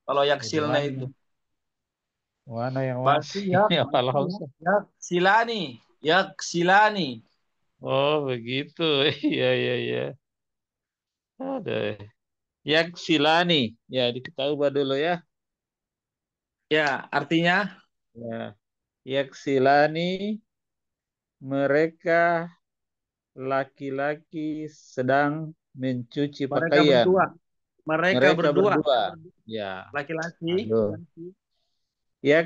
Kalau Jadi yaksilna mana? itu. Mana yang Berarti masih? ya, Hafal Hamzah. yaksilani. Yaksilani. Oh, begitu. Iya, iya, iya. Ada. Silani. Ya, diketahui dulu ya. Ya, artinya Ya. Silani, mereka laki-laki sedang mencuci mereka pakaian. berdua. Mereka Mereka berdua. berdua. Ya. Laki-laki. Halo.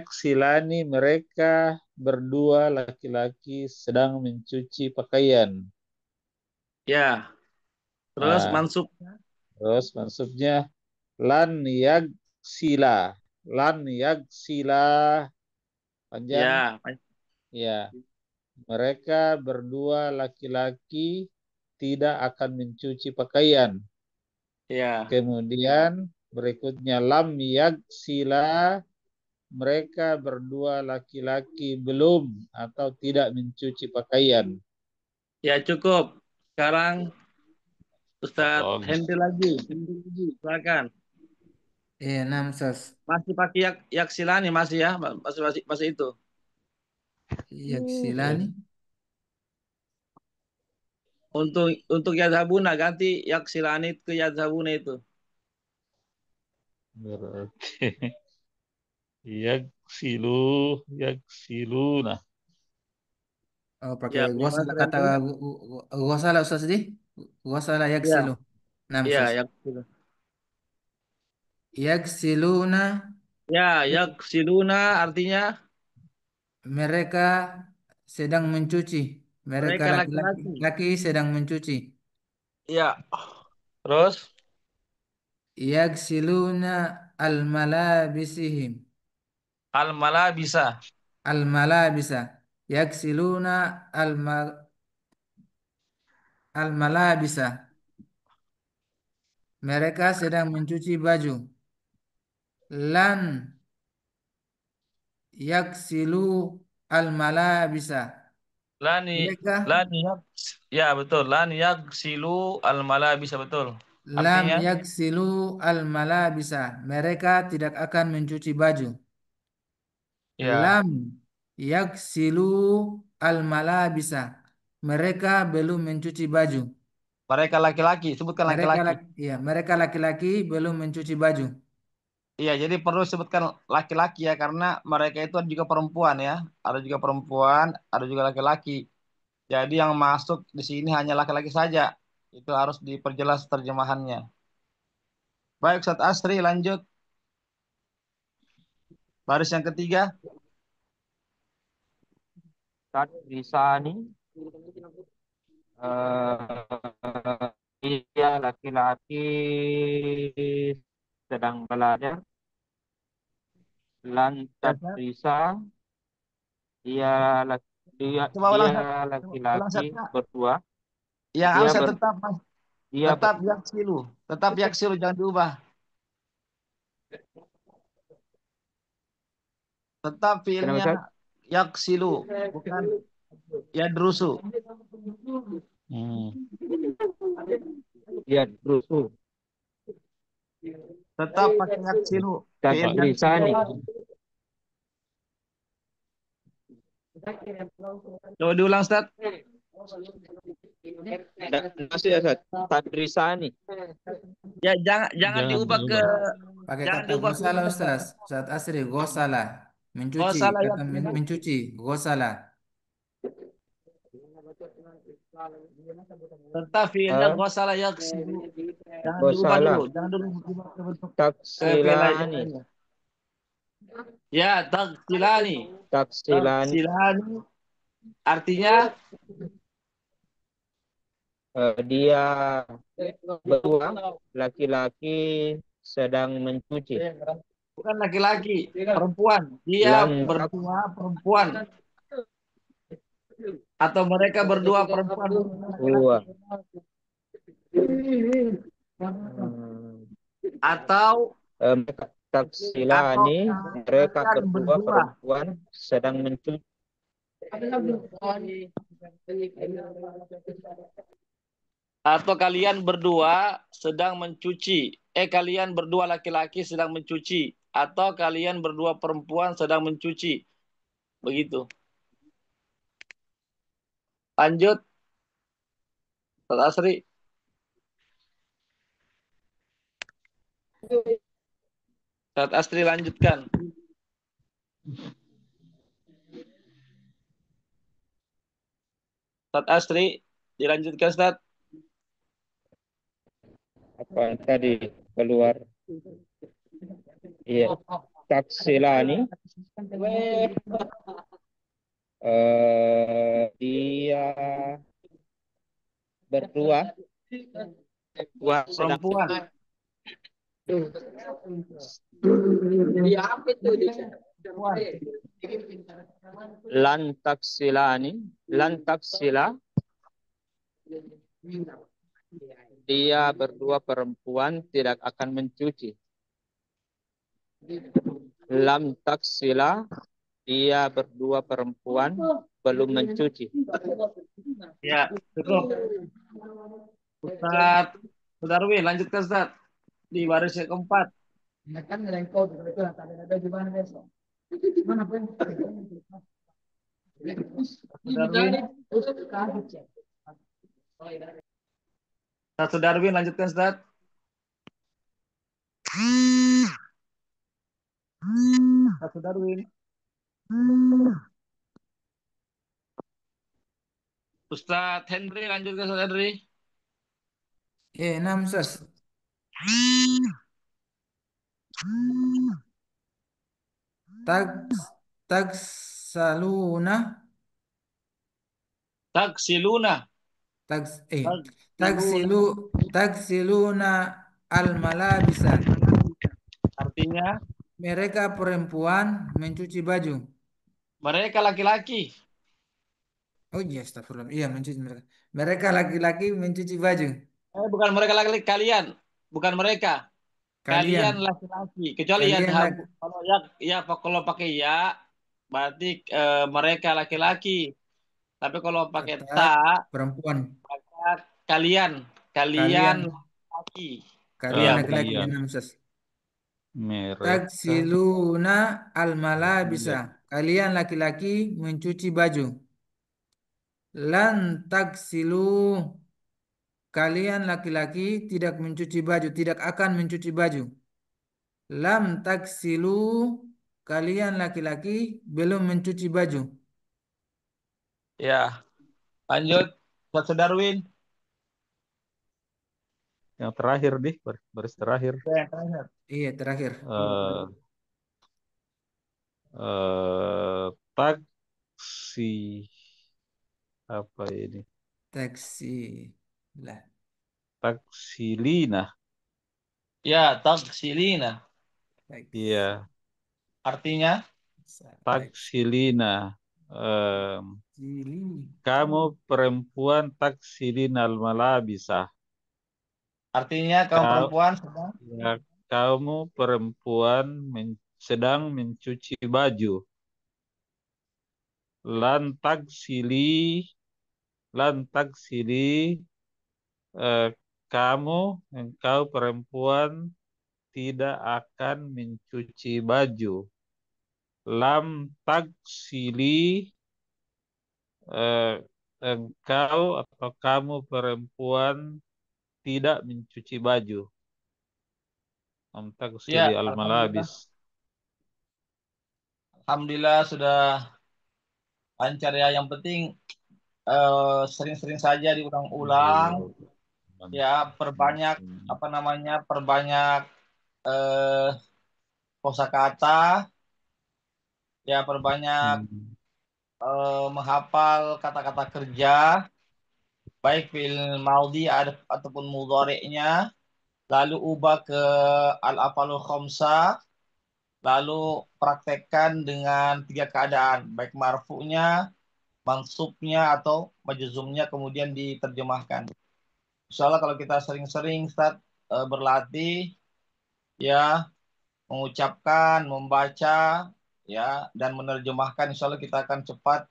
Silani, mereka berdua laki-laki sedang mencuci pakaian. Ya. Terus Nah, mansub. terus maksudnya lan sila. Lan sila panjang. Ya. Ya, mereka berdua laki-laki tidak akan mencuci pakaian. Ya. Kemudian berikutnya lam sila, mereka berdua laki-laki belum atau tidak mencuci pakaian. Ya cukup. Sekarang Ustadz Bagus. Henry lagi. Silakan. Enam Ustaz. Masih pakai yaksilani masih ya? Masih itu. Yaksilani. Untuk yadhabuna ganti yaksilani ke yadhabuna itu. Berarti yaksilu, yaksiluna. Oh, pakai Ya, gua bagaimana salah Ustadz kata Henry? gua salah Ustaz di. Gua salah Ya, yaksilu. Enam ya, Ustaz. yaksilu. Yaksiluna, Ya, yaksiluna artinya mereka sedang mencuci. Mereka mereka laki-laki laki-laki. laki sedang mencuci. Ya. Terus Yaksiluna al-malabisihim. al-mala bisa. Al-malabisa. Yaksiluna al-malabisa. Mereka sedang mencuci baju. Lan yaksilu al-malabisa. Lani Mereka lani yak ya betul. Lani yaksilu al-mala bisa betul. lam Artinya yaksilu al-malabisa. Mereka tidak akan mencuci baju. ya Lam yaksilu al-malabisa. Mereka belum mencuci baju. mereka laki-laki, sebutkan laki-laki. Ya, mereka laki-laki belum mencuci baju. Iya, jadi perlu sebutkan laki-laki ya karena mereka itu ada juga perempuan ya. Ada juga perempuan, ada juga laki-laki. Jadi yang masuk di sini hanya laki-laki saja. Itu harus diperjelas terjemahannya. Baik, Ustaz Asri lanjut. Baris yang ketiga. Lisani, dia laki-laki sedang belajar. Ya, Lantat Ustaz. Risa, dia dia Coba ulang, dia Ustaz. Ulang, laki-laki Ustaz. Kak. berdua. Yang Dia harus saya ber tetap, dia ber, tetap yaksilu. Tetap yaksilu, jangan diubah. Tetap Kenapa fiilnya Ustaz? yaksilu, bukan yadrusu. Hmm. Dia rusuh. Tetap pakai yaksilu. Dan Fiil yaksilu. Lisani. Coba diulang, Ustaz. Masih ya Ustaz. Tadrisani. Ya, jangan Jangan diubah ke diubah. Pakai jangan kata diubah ke gosala ini, Ustaz. Ustaz. Ustaz Asri gosala. Oh, Mencuci. salah Kata yaksilu. mencuci. Gosala. Tetap fiilnya Eh, ghasala yaksilu. Jangan diubah dulu. Gosala. Jangan dulu diubah ke bentuk fiil yang Taksilani. lainnya. Ya, tagsilani. Taksilani. Tagsilani artinya Dia berdua laki-laki sedang mencuci. Bukan laki-laki, perempuan. Dia Lantak berdua perempuan. Atau mereka berdua perempuan. dua. Hmm. Atau Taksilani, mereka kalian berdua berdua. perempuan sedang mencuci. Atau kalian berdua sedang mencuci. Kalian berdua laki-laki sedang mencuci. Atau kalian berdua perempuan sedang mencuci. Begitu. Lanjut, Ustaz Asri. Ustaz Asri lanjutkan. Ustaz Asri, dilanjutkan Ustaz. Apa tadi keluar? Iya. Taksilani. Dia berdua sedang Perempuan. Perempuan. lantaksila dia berdua perempuan tidak akan mencuci. Lam taksila dia berdua perempuan belum mencuci. Ya, cukup. Ustaz Darwin, lanjutkan Ustaz. Di baris yang keempat. Ustaz Darwin. Ustaz Darwin, lanjutkan Ustaz. Ustaz Darwin. Ustaz Henry, lanjutkan Ustaz Henry. Enam Ustaz. Tags tagsaluna Taksiluna. tags Taksiluna. tagsiluna al malabisa. Artinya, Mereka perempuan mencuci baju. mereka laki-laki. Oh iya, astagfirullah. Iya, mencuci mereka. Mereka laki-laki mencuci baju. Bukan mereka laki-laki, kalian. Bukan mereka. Kalian Kalian, laki-laki. Kecuali kalian yadhabu. laki, Kalau ya kalau pakai ya, berarti mereka laki-laki. Tapi kalau pakai tetap ta, perempuan. maka kalian. Kalian Kalian, laki. Ya, kalian bukan. laki-laki Kalian enam Ustaz. mereka Tagsiluna al malabisa. kalian Kalian laki-laki mencuci baju. Lan tagsilu. Kalian laki-laki tidak mencuci baju, tidak akan mencuci baju. Lam taksilu. Kalian laki-laki belum mencuci baju. Ya, lanjut. Ustaz Darwin. yang terakhir baris terakhir. Ya, yang terakhir. Iya, terakhir. eh taksi apa ini? Taksi. Lah, Taksilina. Ya, taksilina. taksi. Iya, Taksi. Artinya, taksilina. Kamu perempuan taksilina al-malabisa. artinya kaum Kau, perempuan sedang ya, kamu perempuan sedang mencuci baju. Lantaksili, lantaksili. eh, kamu, engkau perempuan tidak akan mencuci baju. Lam taksili, eh, engkau atau kamu perempuan tidak mencuci baju. Lam taksili ya, alhamdulillah. al-malabis. Alhamdulillah sudah lancar ya. Yang penting sering-sering saja diulang-ulang ya, perbanyak apa namanya? Perbanyak eh kosakata ya, perbanyak menghafal kata-kata kerja baik fi'il maudi ataupun mudhari'nya, lalu ubah ke al-afalul khamsa, lalu praktekkan dengan tiga keadaan, baik marfu'nya, mansubnya atau majzumnya, kemudian diterjemahkan. Insya Allah kalau kita sering-sering Ustaz, berlatih ya, mengucapkan, membaca ya, dan menerjemahkan, insya Allah kita akan cepat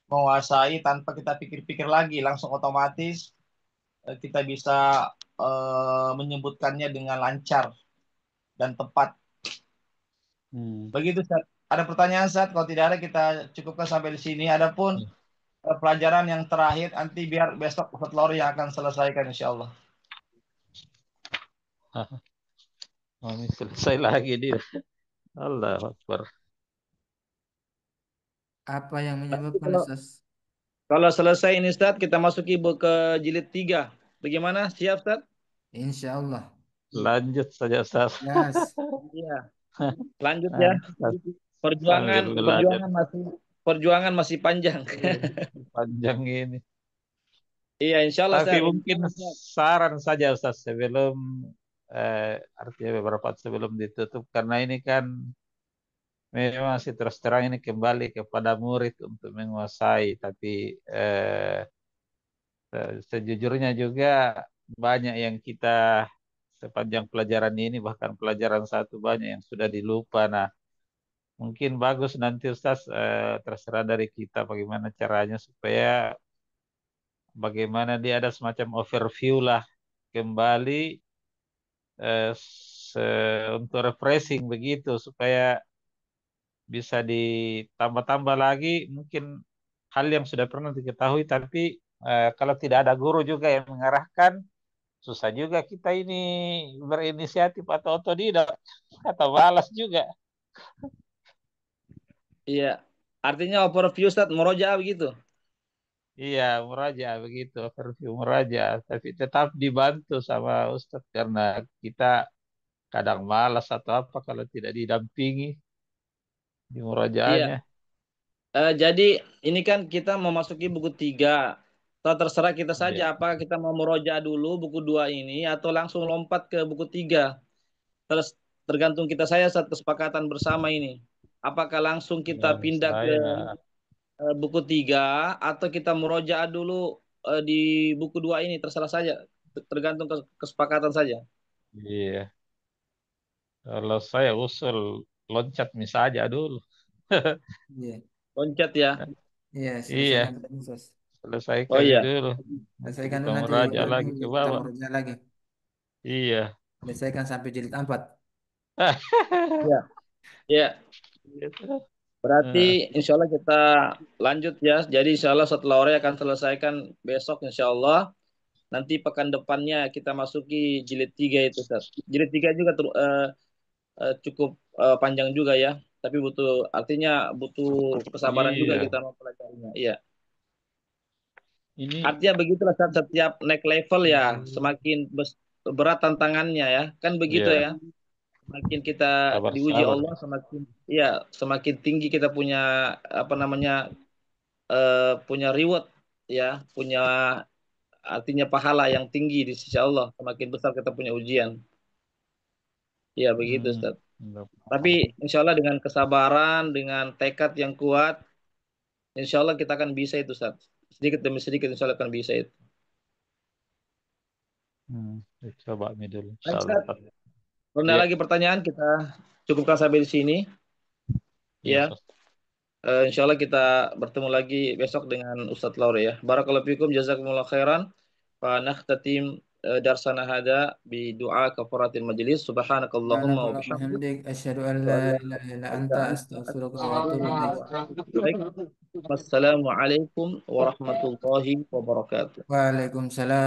menguasai tanpa kita pikir-pikir lagi, langsung otomatis kita bisa menyebutkannya dengan lancar dan tepat. Hmm. Begitu Ustaz. Ada pertanyaan Ustaz? Kalau tidak ada kita cukupkan sampai di sini. Adapun pelajaran yang terakhir nanti biar besok Ustaz Lori yang akan selesaikan insya Allah. Oh, ini selesai lagi dia. Allah Akbar. Apa yang menyebabkan Kalau, Ustaz? kalau selesai ini Ustaz, kita masuki ke jilid 3. Bagaimana? Siap Ustaz? Insya Allah. Lanjut saja, Ustaz. Yes. Iya. Lanjut ya. Ustaz. Perjuangan Sambil belajar. perjuangan masih panjang. Panjang ini. Iya, insya Allah Tapi Ustaz. mungkin saran saja, Ustaz, sebelum artinya beberapa sebelum ditutup, karena ini kan memang masih terus terang ini kembali kepada murid untuk menguasai. Tapi sejujurnya juga banyak yang kita sepanjang pelajaran ini, bahkan pelajaran satu banyak yang sudah dilupa. Nah, mungkin bagus nanti Ustaz, terserah dari kita bagaimana caranya supaya bagaimana dia ada semacam overview lah kembali, eh, untuk refreshing begitu supaya bisa ditambah-tambah lagi mungkin hal yang sudah pernah diketahui, tapi kalau tidak ada guru juga yang mengarahkan, susah juga kita ini berinisiatif atau otodidak atau balas juga. Iya. Artinya overview Ustaz, murojaah begitu. Iya, meraja begitu, overview meraja, tapi tetap dibantu sama Ustadz karena kita kadang malas atau apa kalau tidak didampingi di Iya. murajaahnya. Jadi ini kan kita memasuki buku 3. Terserah kita saja Iya, apakah kita mau merojaah dulu buku 2 ini atau langsung lompat ke buku 3. Terus tergantung kita saya saat kesepakatan bersama ini. Apakah langsung kita kalau pindah ke saya, buku 3 atau kita murojaah dulu di buku 2 ini, terserah saja. Tergantung kesepakatan saja. iya, kalau saya usul loncat misa aja dulu. Iya. Loncat ya. Iya, selesaikan Iya, dulu, Ustaz. selesaikan Oh ini iya. dulu. Nanti Selesaikan kita dulu nanti meraja lagi ke kita bawah. merujuk lagi. Iya. Selesaikan sampai jilid 4. Iya. Iya. Gitu. Berarti Eh, insya Allah kita lanjut ya. Jadi insya Allah setelah Ore akan selesaikan besok insya Allah. Nanti pekan depannya kita masuki jilid 3 itu Ustaz. Jilid 3 juga cukup panjang juga ya. Tapi artinya butuh kesabaran juga Iya, kita mempelajarinya. Iya. ini Artinya begitulah Ustaz, setiap naik level ya semakin berat tantangannya ya. Kan begitu iya, ya. Semakin kita diuji sabar-sabar. Allah semakin ya semakin tinggi kita punya apa namanya punya reward ya, punya artinya pahala yang tinggi di sisi Allah. Semakin besar kita punya ujian. Ya begitu Hmm, Ustaz. nggak Tapi paham. insya Allah dengan kesabaran, dengan tekad yang kuat, insya Allah kita akan bisa itu Ustaz. Sedikit demi sedikit insya Allah akan bisa itu. Coba ini dulu. Baik Salah. Ustaz. Kalau ada Iya, lagi pertanyaan kita cukupkan sampai di sini. iya, Ya, Ustaz. insya Allah kita bertemu lagi besok dengan Ustadz Laure ya. Barakallahu fikum, jazakumullah khairan. Fa nakhtatim darsana hada bi doa kafaratil majlis. Subhanakallahumma wa Subhanakallahumma wa bihamdik. bihamdik asyhadu an Asyhadu la an la ilaha illa ilaha illa anta anta astaghfiruka wa atubu astaghfiruka ilaik. wa atubu ilaik. Wassalamualaikum warahmatullahi wabarakatuh. Waalaikumsalam.